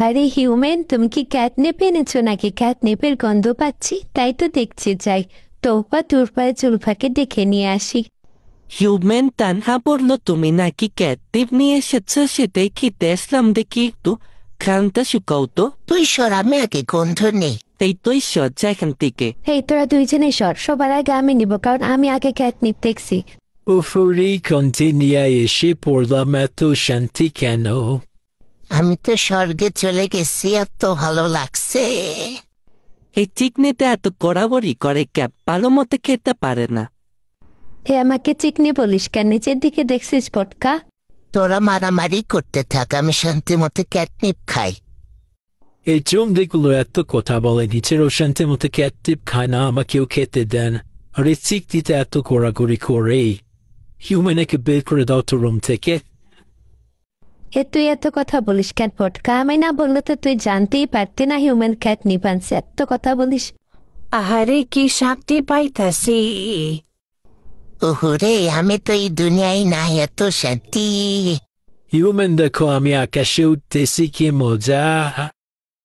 আরে হিউম্যান, তুমি কি ক্যাটনেপ এনেছো নাকি? ক্যাটনেপের গন্ধ পাচ্ছি, তাই তো দেখছি যাই। তোপা তোর পায়ে চুলফাকে দেখে নিয়ে আসি। হিউম্যান তানহা বলল তুমি নাকি ক্যাটনিপ নিয়ে এসেছো, সেটাই খেতে আসলাম দেখি একটু। ঘ্রাণটা শুকাও তো। তুই সর, আমি আগে গন্ধ নেই। এই তুই সজ্জা এখান থেকে। এই তোরা দুইজনে সর, সবার আগে আমি নিব, কারণ আমি আগে ক্যাটনিপ দেখছি। উপরে কন্টিনিয়া এসে পড়লাম, এত শান্তি কেন? আমি তো স্বর্গে চলে গেছি, এত ভালো লাগছে। এই চিকনিতে এত কড়াবড়ি করে ক্যাপ, ভালো মতো খেতে পারে না। হে, আমাকে চিকনি বলিস কেন? নিচের দিকে দেখছিস পটকা? তোরা মারামারি করতে থাক, আমি শান্তি মতো ক্যাটনিপ খাই। এই জঙ্গলিগুলো এত কথা বলে, নিচের শান্তি মতো ক্যাটনিপ খায় না, আমাকেও খেতে দেন। আর এই চিকটিতে এত ঘোরাঘুরি করে। হিউম্যানকে বের করে দাও তো রুম থেকে। এ তুই এত কথা বলিস কেন পটকা? আমি না বললে তো তুই জানতেই পারতি না হিউম্যান ক্যাটনিপ আনছে। এত কথা বলিস। আহারে কি শান্তি পাইতাছি। ওহরে, আমি তো এই দুনিয়ায় নাই, এত শান্তি। হিউম্যান দেখো, আমি আকাশে উঠতেছি, কি মজা।